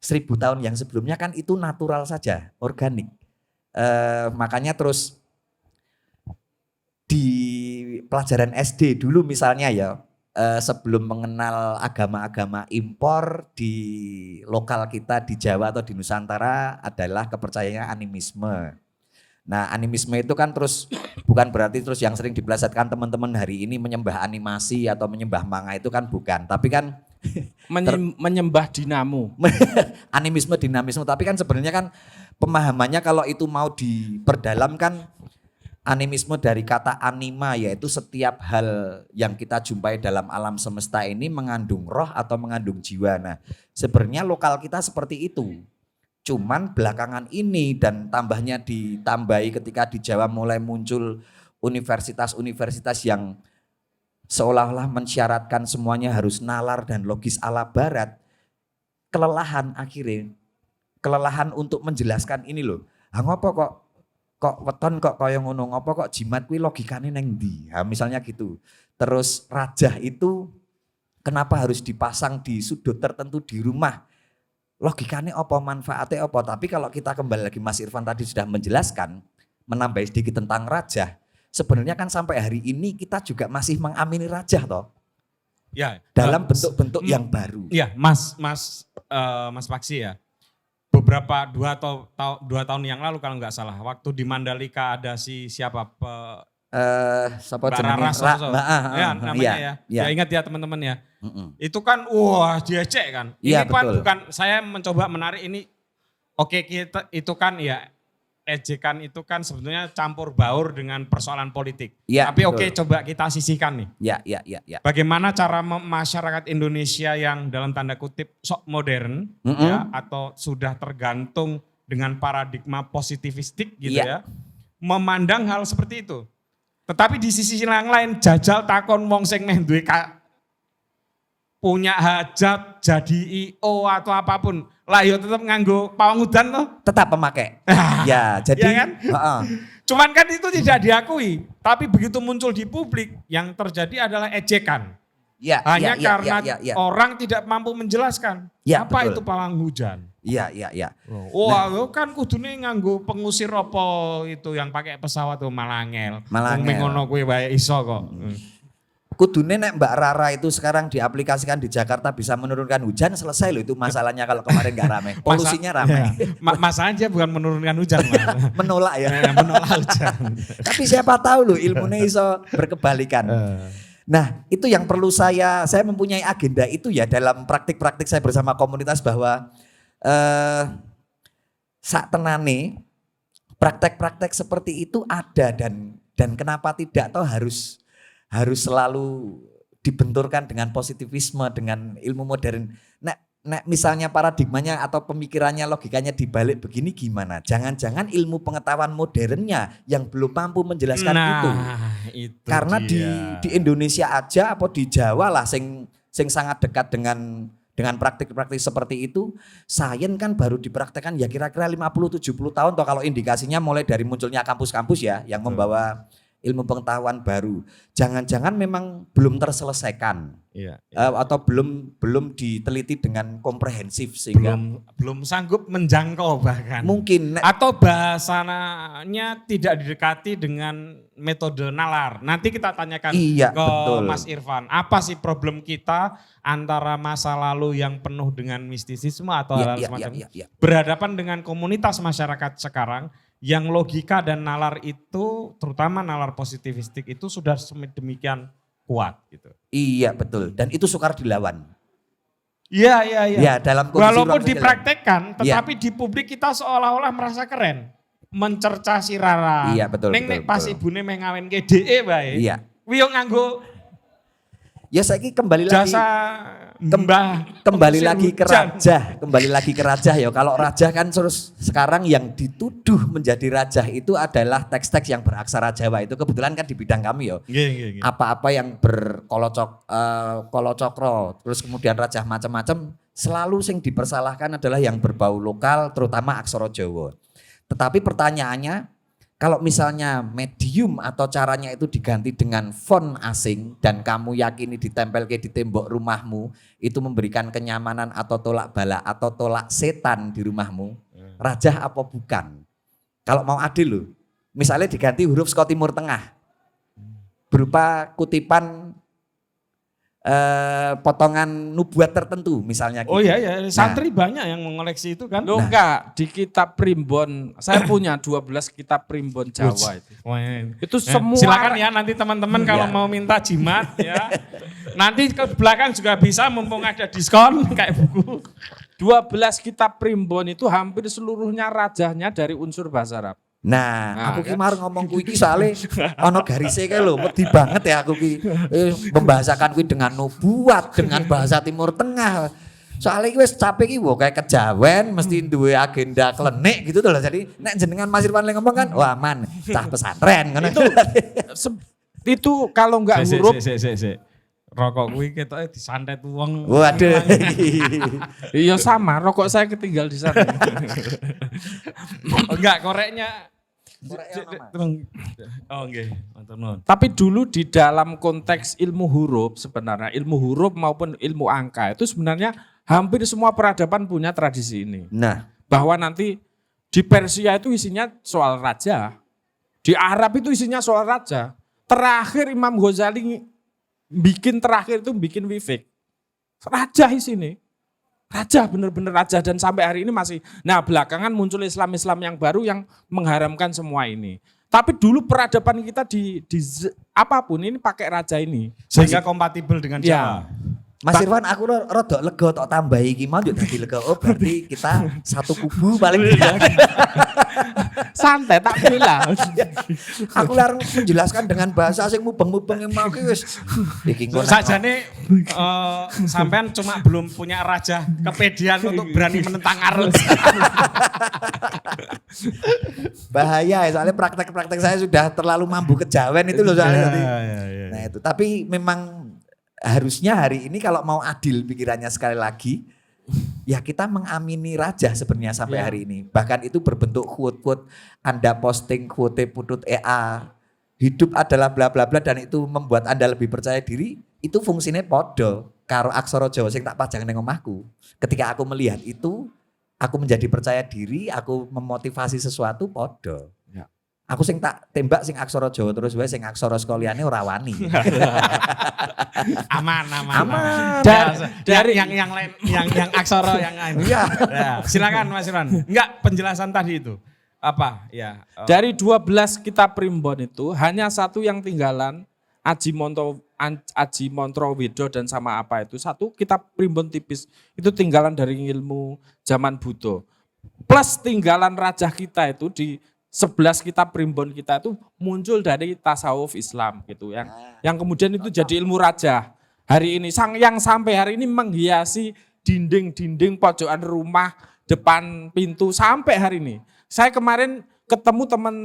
C: 1.000 tahun yang sebelumnya kan itu natural saja, organik. Makanya terus di pelajaran SD dulu misalnya ya, sebelum mengenal agama-agama impor di lokal kita di Jawa atau di Nusantara adalah kepercayaannya animisme. Nah animisme itu kan terus bukan berarti terus yang sering dipelesetkan teman-teman hari ini menyembah animasi atau menyembah manga itu kan bukan. Tapi kan
B: menyembah dinamo.
C: animisme, dinamisme. Tapi kan sebenarnya kan pemahamannya kalau itu mau diperdalam kan animisme dari kata anima yaitu setiap hal yang kita jumpai dalam alam semesta ini mengandung roh atau mengandung jiwa. Nah sebenarnya lokal kita seperti itu. Cuman belakangan ini dan tambahnya ditambahi ketika di Jawa mulai muncul universitas-universitas yang seolah-olah mensyaratkan semuanya harus nalar dan logis ala barat. Kelelahan akhirnya. Kelelahan untuk menjelaskan ini loh. Ngopo kok weton kok kaya ngono, ngopo kok jimat kuwi logikane neng ndi? Misalnya gitu. Terus rajah itu kenapa harus dipasang di sudut tertentu di rumah? Logikanya apa, manfaatnya apa? Tapi kalau kita kembali lagi Mas Irfan tadi sudah menjelaskan, menambah sedikit tentang rajah. Sebenarnya kan sampai hari ini kita juga masih mengamini rajah toh.
A: Ya,
C: dalam bentuk-bentuk yang baru.
A: Iya, Mas Paksi ya. Beberapa 2 tahun yang lalu kalau nggak salah, waktu di Mandalika ada siapa
C: Siapa
A: Mbak
C: jenenge?
A: Rara Soso. Ya, namanya ya. Ya ingat ya teman-teman ya. Itu kan wah diecek kan.
C: Iya,
A: Ini kan
C: betul.
A: bukan saya mencoba menarik ini. Oke kita itu kan ya ejekan itu kan sebetulnya campur baur dengan persoalan politik.
C: Ya,
A: tapi
C: betul.
A: oke coba kita sisihkan nih.
C: Ya.
A: Bagaimana cara masyarakat Indonesia yang dalam tanda kutip sok modern ya atau sudah tergantung dengan paradigma positivistik gitu ya. Memandang hal seperti itu. Tetapi di sisi yang lain jajal takon wong sing meh duwe punya hajat jadi IO atau apapun. Lah yo tetap nganggo pawang udan toh.
C: Tetap pemakai. Ya, jadi
A: Ya kan? Cuman kan itu tidak diakui. Tapi begitu muncul di publik yang terjadi adalah ejekan. Hanya karena orang tidak mampu menjelaskan.
C: Ya,
A: apa
C: betul.
A: itu pawang hujan?
C: Iya.
A: Wah, kan kudune nganggo pengusir apa itu yang pakai pesawat tuh malangel. Wong ngono kuwi wae iso kok.
C: Kudune nek Mbak Rara itu sekarang diaplikasikan di Jakarta bisa menurunkan hujan, selesai loh itu masalahnya kalau kemarin gak rame. Polusinya rame.
A: Masalahnya bukan menurunkan hujan.
C: Menolak ya.
A: Menolak hujan.
C: Tapi siapa tahu loh ilmunya iso berkebalikan. Nah itu yang perlu saya mempunyai agenda itu ya dalam praktik-praktik saya bersama komunitas bahwa sak tenane praktek-praktek seperti itu ada dan kenapa tidak toh harus selalu dibenturkan dengan positivisme, dengan ilmu modern. Nek misalnya paradigmanya atau pemikirannya, logikanya dibalik begini gimana? Jangan-jangan ilmu pengetahuan modernnya yang belum mampu menjelaskan itu. Karena di Indonesia aja apa di Jawa lah sing sangat dekat dengan praktik-praktik seperti itu, sains kan baru dipraktekkan ya kira-kira 50-70 tahun toh kalau indikasinya mulai dari munculnya kampus-kampus ya yang membawa ilmu pengetahuan baru. Jangan-jangan memang belum terselesaikan. Atau belum diteliti dengan komprehensif sehingga
A: belum sanggup menjangkau bahkan.
C: Mungkin
A: atau bahasanya tidak didekati dengan metode nalar. Nanti kita tanyakan ke
C: betul.
A: Mas Irfan, apa sih problem kita antara masa lalu yang penuh dengan mistisisme atau hal semacam berhadapan dengan komunitas masyarakat sekarang yang logika dan nalar itu, terutama nalar positivistik itu sudah demikian kuat gitu.
C: Iya betul, dan itu sukar dilawan.
A: Iya.
C: Ya, dalam kondisi
A: walaupun dipraktekkan, tetapi di publik kita seolah-olah merasa keren. mencerca si Rara.
C: Iya, betul,
A: Ning
C: betul,
A: nek pas
C: betul.
A: ibune meh ngawinke dheke wae.
C: Iya.
A: Kuwi yo nganggo
C: Ya saiki kembali lagi
A: jasa mbah
C: kembali
A: pengusir
C: lagi ke
A: hujan.
C: raja, kembali lagi ke raja ya. Kalau raja kan terus sekarang yang dituduh menjadi raja itu adalah teks-teks yang beraksara Jawa. Itu kebetulan kan di bidang kami ya.
A: Nggih.
C: Apa-apa yang kolocokro, terus kemudian raja macam-macam, selalu sing dipersalahkan adalah yang berbau lokal, terutama aksara Jawa. Tetapi pertanyaannya, kalau misalnya medium atau caranya itu diganti dengan font asing dan kamu yakini ditempel di tembok rumahmu itu memberikan kenyamanan atau tolak bala atau tolak setan di rumahmu, raja apa bukan? Kalau mau adil loh, misalnya diganti huruf saka Timur Tengah berupa kutipan potongan nubuat tertentu misalnya.
A: Oh
C: gitu.
A: iya, santri banyak yang mengoleksi itu kan.
B: Loh enggak, di kitab primbon, saya punya 12 kitab primbon Jawa itu. Itu semua.
A: Silakan ya nanti teman-teman kalau
C: Iya.
A: mau minta jimat ya. Nanti ke belakang juga bisa mumpung ada diskon kayak buku.
B: 12 kitab primbon itu hampir seluruhnya rajahnya dari unsur bahasa Arab.
C: Nah, aku ki
B: kan?
C: mar ngomong kuwi iki soalnya ana garise kae lho, wedi banget ya aku ki membahasakan kuwi dengan nubuat, dengan bahasa Timur Tengah. Soalnya iki wis capek ki wo kayak kejawen mesti duwe agenda klenik gitu tuh loh. Jadi nek jenengan Mas Irfan ngomong kan, wah man, cah pesantren ngono.
B: Itu kalau enggak huruf,
A: Sik. Rokok kuwi ketoke disantet wong.
C: Waduh.
B: iya sama, rokok saya ketinggal di sana.
A: Oh, enggak koreknya. Oh nggih, matur nuwun.
B: Tapi dulu di dalam konteks ilmu huruf sebenarnya, ilmu huruf maupun ilmu angka itu sebenarnya hampir semua peradaban punya tradisi ini.
C: Nah,
B: Bahwa nanti di Persia itu isinya soal raja, di Arab itu isinya soal raja. Terakhir Imam Ghazali bikin wifik. Raja isinya. Raja, bener-bener raja, dan sampai hari ini masih. Nah belakangan muncul Islam-Islam yang baru yang mengharamkan semua ini. Tapi dulu peradaban kita di apapun ini pakai raja ini.
A: Sehingga kompatibel dengan
B: Ya.
A: Jawa.
C: Mas Irfan aku rada lega tok tambahi iki mau yo dadi lega. Oh, berarti kita satu kubu paling tidak.
B: Santai tak bilang.
C: Aku larang menjelaskan dengan bahasa sing mubeng-mubeng yang mau ki wis iki ngono.
A: Sajane sampean cuma belum punya raja kepedean untuk berani menentang arus.
C: Bahaya ya, soalnya praktek-praktek saya sudah terlalu mambu kejawen itu loh soalnya.
A: Iya.
C: Nah itu, tapi memang harusnya hari ini kalau mau adil pikirannya sekali lagi, ya kita mengamini raja sebenarnya sampai hari ini. Bahkan itu berbentuk quote-quote, Anda posting quote putut EA, hidup adalah bla bla bla, dan itu membuat Anda lebih percaya diri, itu fungsinya podo karo aksara Jawa sing tak pajang ning omahku. Ketika aku melihat itu, aku menjadi percaya diri, aku memotivasi sesuatu podo.
B: Ya.
C: Aku sing tak tembak sing aksara Jawa terus wae, sing aksara sekaliane ora wani.
A: Aman.
B: Dari-
A: yang lain yang aksara yang lain.
C: Iya.
A: Ya, silakan Mas Irwan. Enggak, penjelasan tadi itu. Apa? Ya.
B: Dari 12 kitab primbon itu hanya satu yang tinggalan, Aji Montrowido dan sama apa itu. Satu kitab primbon tipis itu tinggalan dari ilmu zaman Buddha. Plus tinggalan raja kita itu di 11 kitab primbon kita itu muncul dari tasawuf Islam gitu yang kemudian itu jadi ilmu raja. Hari ini yang sampai hari ini menghiasi dinding-dinding pojokan rumah, depan pintu sampai hari ini. Saya kemarin ketemu teman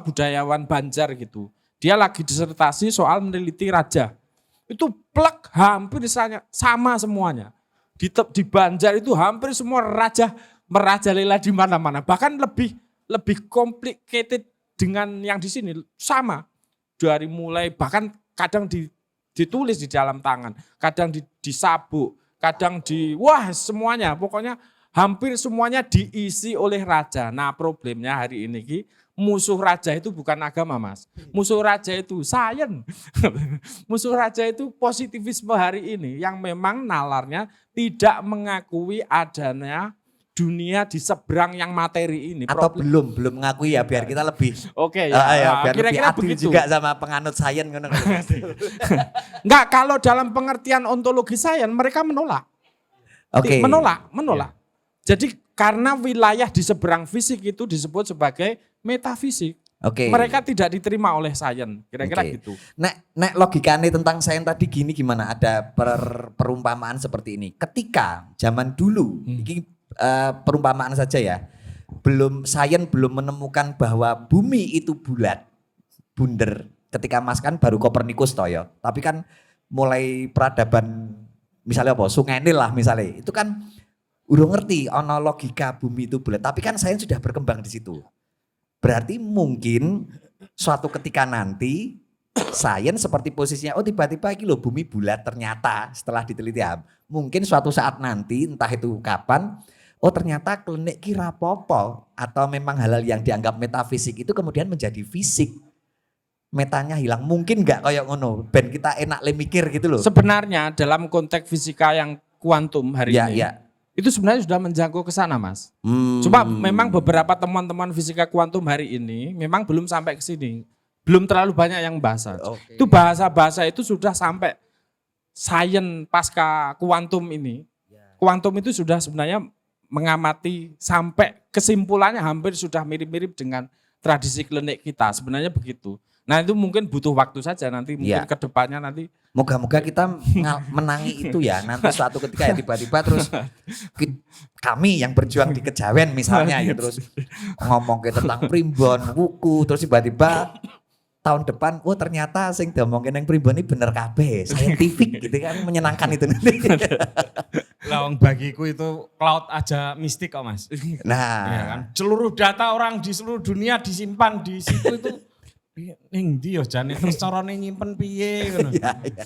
B: budayawan Banjar gitu. Dia lagi disertasi soal meneliti raja. Itu plek hampir sama semuanya. Di Banjar itu hampir semua raja merajalela di mana-mana. Bahkan lebih complicated dengan yang di sini. Sama. Dari mulai bahkan kadang ditulis di dalam tangan. Kadang disabuk. Kadang semuanya. Pokoknya hampir semuanya diisi oleh raja. Nah problemnya hari ini musuh raja itu bukan agama Mas. Musuh raja itu sains. Musuh raja itu positivisme hari ini. Yang memang nalarnya tidak mengakui adanya dunia di seberang yang materi ini.
C: Atau belum mengakui ya, biar kita lebih
B: Oke
C: biar lebih
B: kira-kira
C: adil
B: begitu.
C: juga sama penganut sains ngono.
B: Enggak, kalau dalam pengertian ontologi sains mereka menolak.
C: Oke.
B: Menolak. Jadi karena wilayah di seberang fisik itu disebut sebagai metafisik.
C: Oke.
B: Mereka tidak diterima oleh sains, kira-kira
C: Oke.
B: gitu.
C: Nek logikanya tentang sains tadi gini gimana? Ada perumpamaan seperti ini. Ketika zaman dulu, ini perumpamaan saja ya. Sains belum menemukan bahwa bumi itu bulat, bunder. Ketika Mas kan baru Kopernikus toh ya. Tapi kan mulai peradaban misalnya apa? Sungai Nil lah misalnya. Itu kan udah ngerti ono logika bumi itu bulat. Tapi kan sains sudah berkembang di situ. Berarti mungkin suatu ketika nanti sains seperti posisinya, oh tiba-tiba ini loh bumi bulat ternyata setelah diteliti. Mungkin suatu saat nanti entah itu kapan, oh ternyata klenik kira popo atau memang hal-hal yang dianggap metafisik itu kemudian menjadi fisik. Metanya hilang, mungkin nggak kayak ngono, ben kita enak le mikir gitu loh.
B: Sebenarnya dalam konteks fisika yang kuantum hari ini, itu sebenarnya sudah menjangkau ke sana, Mas. Cuma memang beberapa teman-teman fisika kuantum hari ini memang belum sampai ke sini. Belum terlalu banyak yang bahasa.
C: Okay.
B: Itu bahasa-bahasa itu sudah sampai sains pasca kuantum ini. Kuantum itu sudah sebenarnya mengamati sampai kesimpulannya hampir sudah mirip-mirip dengan tradisi klinik kita. Sebenarnya begitu. Nah itu mungkin butuh waktu saja nanti mungkin ke depannya nanti.
C: Moga-moga kita menangi itu ya. Nanti suatu ketika ya tiba-tiba terus kami yang berjuang di Kejawen misalnya ya terus ngomong tentang primbon, wuku, terus tiba-tiba tahun depan, oh ternyata sing diomongin yang primbon ini bener kabeh, saintifik gitu kan, menyenangkan itu nanti.
A: Lah bagiku itu cloud aja mistik kok Mas.
C: Nah,
A: ya kan? Seluruh data orang di seluruh dunia disimpan di situ itu. Ning ndi yo jane terus carane nyimpen piye ngono.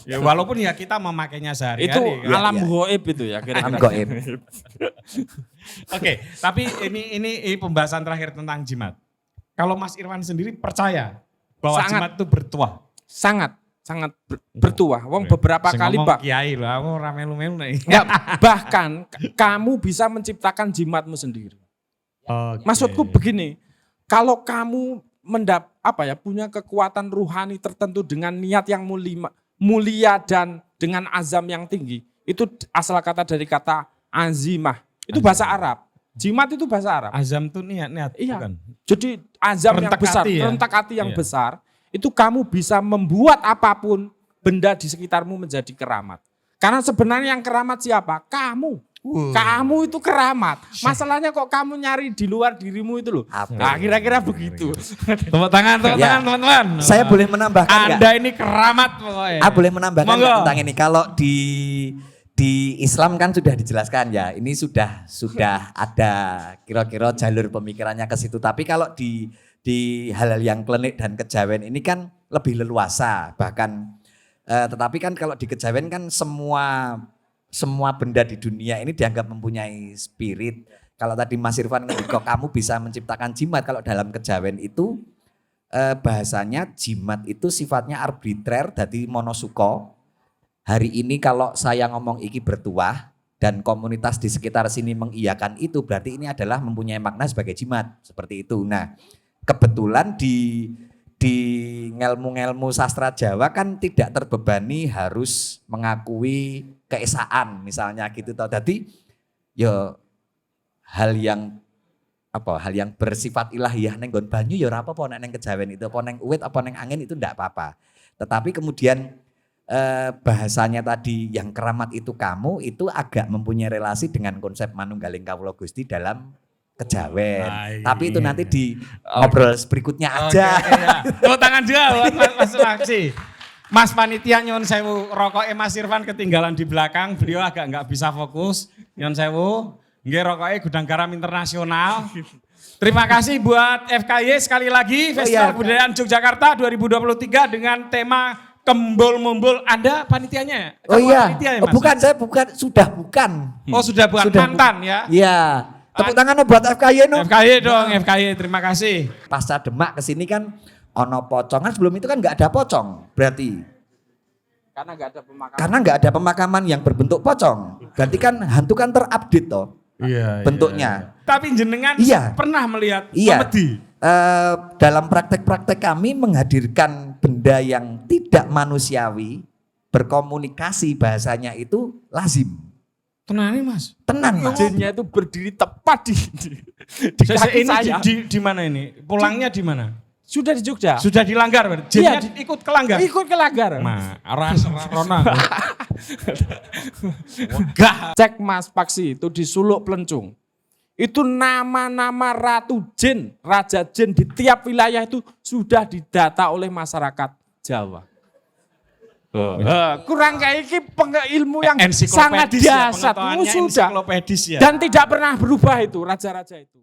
A: Ya walaupun ya kita memakainya sehari-hari.
B: Itu
A: kan.
B: alam gaib itu ya kira-kira.
C: alam gaib.
A: Oke, tapi ini pembahasan terakhir tentang jimat. Kalau Mas Irwan sendiri percaya bahwa jimat itu bertuah?
B: Sangat bertuah. Wong beberapa kali Pak.
A: Kiai lho, aku ora melu-melu nek.
B: Ya, bahkan kamu bisa menciptakan jimatmu sendiri.
A: Okay.
B: Maksudku begini, kalau kamu punya kekuatan ruhani tertentu dengan niat yang mulia dan dengan azam yang tinggi, itu asal kata dari kata azimah. Itu bahasa Arab. Jimat itu bahasa Arab.
A: Azam itu niat
B: iya.
A: Bukan?
B: Jadi azam
A: rentak
B: yang besar, rentak hati yang besar, itu kamu bisa membuat apapun benda di sekitarmu menjadi keramat. Karena sebenarnya yang keramat siapa? Kamu. Kamu itu keramat. Masalahnya kok kamu nyari di luar dirimu itu loh. Nah, kira-kira begitu.
A: Tepuk tangan teman-teman.
C: Saya boleh menambahkan
A: Anda ini keramat pokoknya.
C: Boleh menambahkan tentang ini. Kalau di Islam kan sudah dijelaskan ya. Ini sudah ada kira-kira jalur pemikirannya ke situ. Tapi kalau di hal-hal yang klinik dan kejawen ini kan lebih leluasa. Bahkan tetapi kan kalau di kejawen kan semua benda di dunia ini dianggap mempunyai spirit. Kalau tadi Mas Irfan kok kamu bisa menciptakan jimat, kalau dalam kejawen itu bahasanya jimat itu sifatnya arbitrer, jadi monosuko. Hari ini kalau saya ngomong iki bertuah dan komunitas di sekitar sini mengiyakan itu, berarti ini adalah mempunyai makna sebagai jimat, seperti itu. Nah, kebetulan di ngelmu-ngelmu sastra Jawa kan tidak terbebani harus mengakui keesaan misalnya gitu toh. Jadi ya hal yang bersifat ilahiyah neng nggon banyu ya ora apa-apa nek neng kejawen itu apa neng uwit apa neng angin itu ndak apa-apa. Tetapi kemudian bahasanya tadi yang keramat itu kamu itu agak mempunyai relasi dengan konsep manunggaling kawula Gusti dalam kejawen. Tapi itu nanti di ngobrol berikutnya aja.
A: Tepuk tangan juga buat Mas Laksi. Mas panitia nyun sewu, rokoknya Mas Irfan ketinggalan di belakang, beliau agak nggak bisa fokus. Nyun sewu, nggih rokoknya Gudang Garam Internasional. Terima kasih buat FKY sekali lagi Festival Kebudayaan Yogyakarta 2023 dengan tema Kembul-mumbul. Anda panitianya?
C: Oh iya,
A: panitia ya, Mas?
C: bukan saya sudah bukan.
A: Oh sudah bukan, mantan ya?
C: Iya. Tepuk tangan buat FKY no.
A: FKY dong, FKY terima kasih.
C: Pasca Demak kesini kan ono pocong, kan sebelum itu kan nggak ada pocong berarti.
B: Karena nggak ada pemakaman.
C: Karena nggak ada pemakaman yang berbentuk pocong. Berarti kan hantu kan terupdate toh bentuknya.
A: Tapi jenengan pernah melihat komedi?
C: Dalam praktek-praktek kami menghadirkan benda yang tidak manusiawi berkomunikasi bahasanya itu lazim.
A: Tenang nih Mas.
C: Tenan Mas.
B: Jinnya itu berdiri tepat di kaki
A: Ini
B: saya.
A: di mana ini? Pulangnya di mana?
B: Sudah di Jogja.
A: Sudah dilanggar berarti.
B: Iya,
A: Jinnya ikut kelanggar.
B: Ikut ke Langgar.
A: Rona. Wegah.
B: Cek Mas Paksi itu di Suluk Plencung. Itu nama-nama ratu jin, raja jin di tiap wilayah itu sudah didata oleh masyarakat Jawa. Kurang kayak ini ilmu yang sangat
A: Ensiklopedis ya,
B: dasar.
A: pengetahuannya
B: Sudah.
A: ensiklopedis ya.
B: Dan tidak pernah berubah itu raja-raja itu.